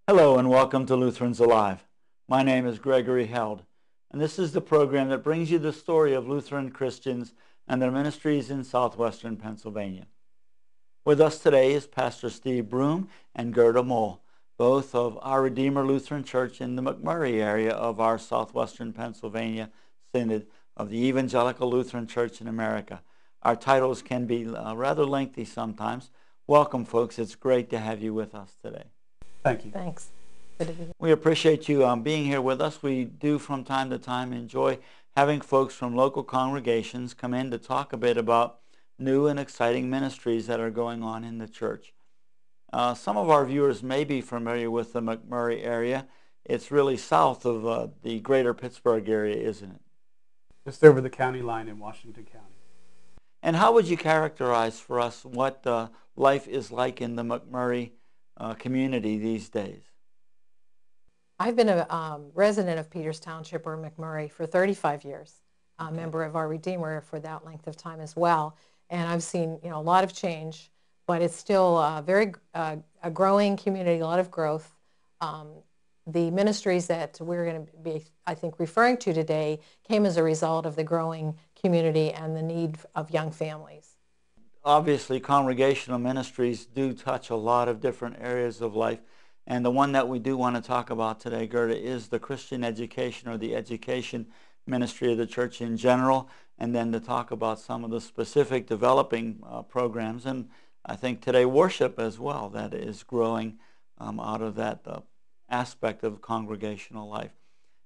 Hello and welcome to Lutherans Alive. My name is Gregory Held, and this is the program that brings you the story of Lutheran Christians and their ministries in Southwestern Pennsylvania. With us today is Pastor Steve Broome and Gerda Moll, both of Our Redeemer Lutheran Church in the McMurray area of our Southwestern Pennsylvania Synod of the Evangelical Lutheran Church in America. Our titles can be rather lengthy sometimes. Welcome, folks. It's great to have you with us today. Thank you. Thanks. We appreciate you being here with us. We do from time to time enjoy having folks from local congregations come in to talk a bit about new and exciting ministries that are going on in the church. Some of our viewers may be familiar with the McMurray area. It's really south of the greater Pittsburgh area, isn't it? Just over the county line in Washington County. And how would you characterize for us what life is like in the McMurray community these days? I've been a resident of Peters Township or McMurray for 35 years, a member of Our Redeemer for that length of time as well. And I've seen a lot of change, but it's still a growing community, a lot of growth. The ministries that we're going to be, I think, referring to today came as a result of the growing community and the need of young families. Obviously, congregational ministries do touch a lot of different areas of life. And the one that we do want to talk about today, Gerda, is the Christian education or the education ministry of the church in general, and then to talk about some of the specific developing programs, and I think today worship as well, that is growing out of that aspect of congregational life.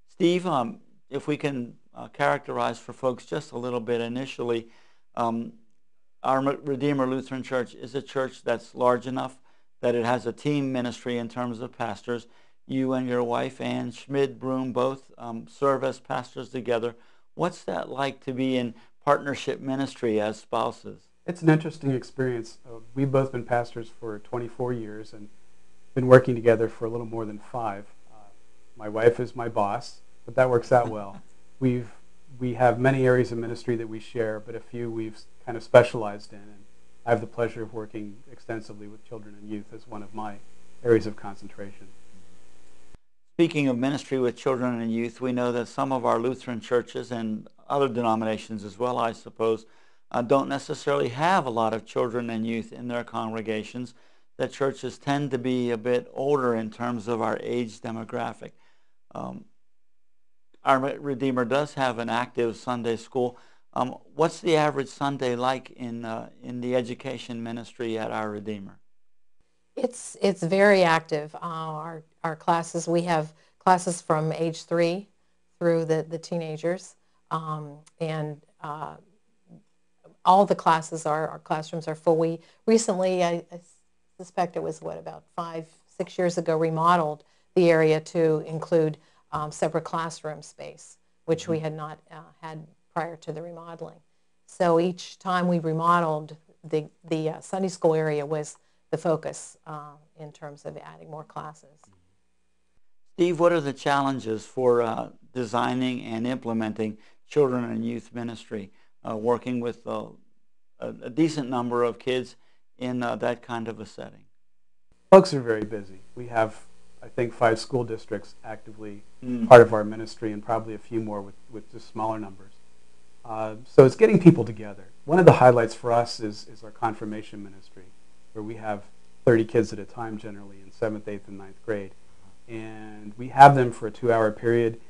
Steve, if we can characterize for folks just a little bit initially, our Redeemer Lutheran Church is a church that's large enough that it has a team ministry in terms of pastors. You and your wife, Ann Schmid Broome, both serve as pastors together. What's that like to be in partnership ministry as spouses? It's an interesting experience. We've both been pastors for 24 years and been working together for a little more than 5. My wife is my boss, but that works out well. We have many areas of ministry that we share, but a few we've kind of specialized in. And I have the pleasure of working extensively with children and youth as one of my areas of concentration. Speaking of ministry with children and youth, we know that some of our Lutheran churches and other denominations as well, I suppose, don't necessarily have a lot of children and youth in their congregations. That churches tend to be a bit older in terms of our age demographic. Our Redeemer does have an active Sunday school. What's the average Sunday like in the education ministry at Our Redeemer? It's very active. Our classes, we have classes from age 3 through the teenagers, and all the classes our classrooms are full. We recently, I suspect it was about 5-6 years ago, remodeled the area to include separate classroom space, which we had not had prior to the remodeling. So each time we remodeled, the Sunday school area was the focus in terms of adding more classes. Steve, what are the challenges for designing and implementing children and youth ministry, working with a decent number of kids in that kind of a setting? Folks are very busy. We have, I think, 5 school districts actively part of our ministry and probably a few more with just smaller numbers. So it's getting people together. One of the highlights for us is our confirmation ministry, where we have 30 kids at a time generally in 7th, 8th, and 9th grade. And we have them for a 2-hour period.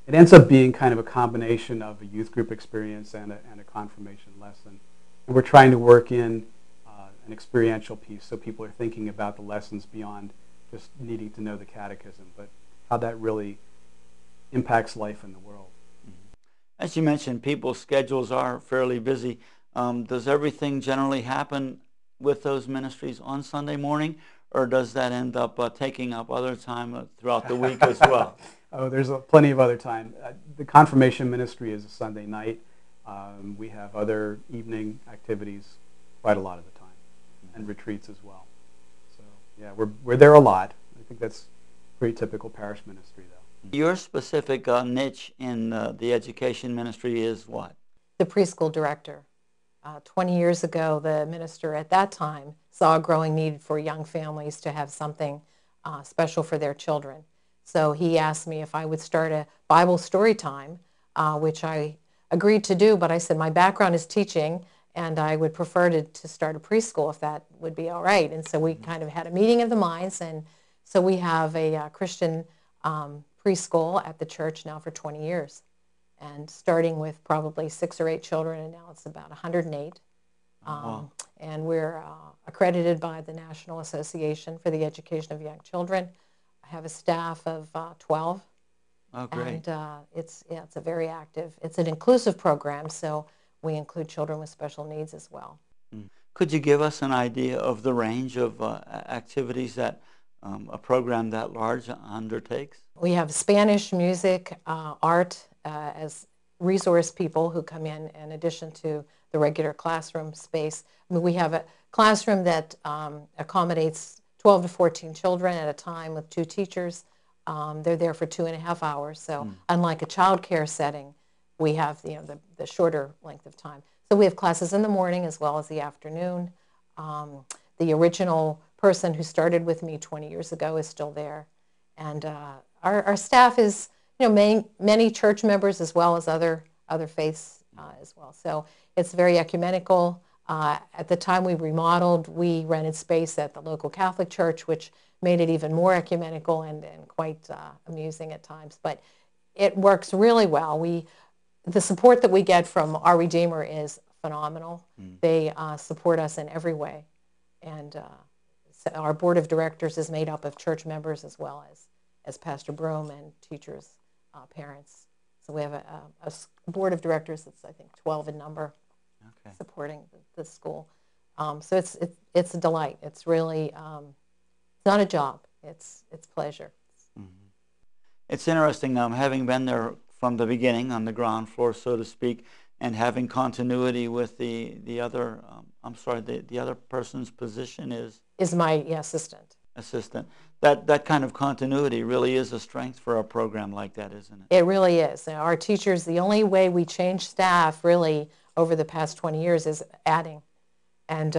It ends up being kind of a combination of a youth group experience and a confirmation lesson. And we're trying to work in an experiential piece so people are thinking about the lessons beyond just needing to know the catechism, but how that really impacts life in the world. As you mentioned, people's schedules are fairly busy. Does everything generally happen with those ministries on Sunday morning, or does that end up taking up other time throughout the week as well? Oh, there's plenty of other time. The confirmation ministry is a Sunday night. We have other evening activities quite a lot of the time, and retreats as well. So yeah, we're there a lot. I think that's pretty typical parish ministry, though. Your specific niche in the education ministry is what? The preschool director. 20 years ago, the minister at that time saw a growing need for young families to have something special for their children. So he asked me if I would start a Bible story time, which I agreed to do, but I said my background is teaching, and I would prefer to start a preschool if that would be all right. And so we kind of had a meeting of the minds, and so we have a Christian preschool at the church now for 20 years, and starting with probably 6 or 8 children, and now it's about 108. Wow. And we're accredited by the National Association for the Education of Young Children. I have a staff of 12. Oh, great. And it's a very active, it's an inclusive program, so we include children with special needs as well. Could you give us an idea of the range of activities that a program that large undertakes? We have Spanish, music, art as resource people who come in addition to the regular classroom space. I mean, we have a classroom that accommodates 12 to 14 children at a time with 2 teachers. They're there for 2.5 hours. So unlike a child care setting, we have the shorter length of time. So we have classes in the morning as well as the afternoon. The original person who started with me 20 years ago is still there. And our staff is many church members as well as other faiths as well. So it's very ecumenical. At the time we remodeled, we rented space at the local Catholic church, which made it even more ecumenical and quite amusing at times. But it works really well. The support that we get from our Redeemer is phenomenal. They support us in every way. And our board of directors is made up of church members as well as Pastor Broome and teachers, parents. So we have a board of directors that's, I think, 12 in number, supporting the school. So it's a delight. It's really, it's not a job. It's pleasure. It's interesting, having been there from the beginning on the ground floor, so to speak, and having continuity with the other, the other person's position is my assistant. Assistant. That kind of continuity really is a strength for a program like that, isn't it? It really is. Our teachers, the only way we change staff really over the past 20 years is adding. And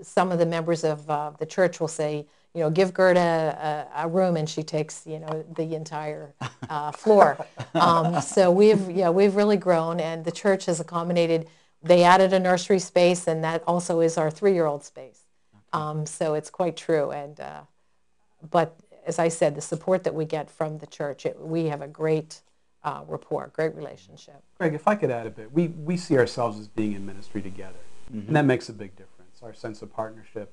some of the members of the church will say, give Gerda a room, and she takes the entire floor. So we've really grown, and the church has accommodated. They added a nursery space, and that also is our 3-year-old space. So it's quite true. And but as I said, the support that we get from the church, we have a great rapport, great relationship. Greg, if I could add a bit, we see ourselves as being in ministry together, and that makes a big difference. Our sense of partnership,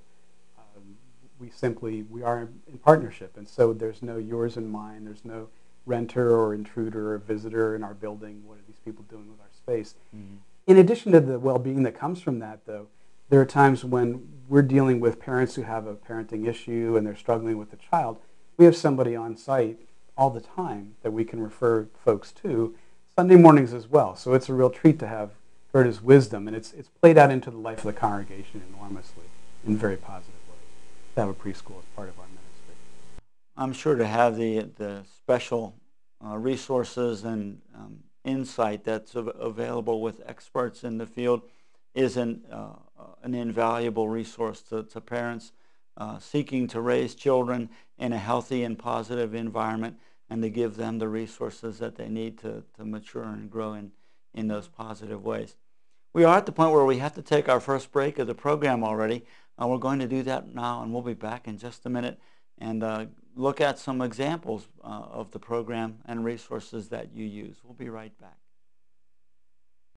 we are in partnership, and so there's no yours and mine, there's no renter or intruder or visitor in our building. What are these people doing with our space? In addition to the well-being that comes from that, though, there are times when we're dealing with parents who have a parenting issue and they're struggling with the child. We have somebody on site all the time that we can refer folks to, Sunday mornings as well. So it's a real treat to have Gerda's wisdom, and it's played out into the life of the congregation enormously in very positive ways to have a preschool as part of our ministry. I'm sure to have the special resources and insight that's available with experts in the field is an invaluable resource to parents seeking to raise children in a healthy and positive environment, and to give them the resources that they need to mature and grow in those positive ways. We are at the point where we have to take our first break of the program already. We're going to do that now, and we'll be back in just a minute and look at some examples of the program and resources that you use. We'll be right back.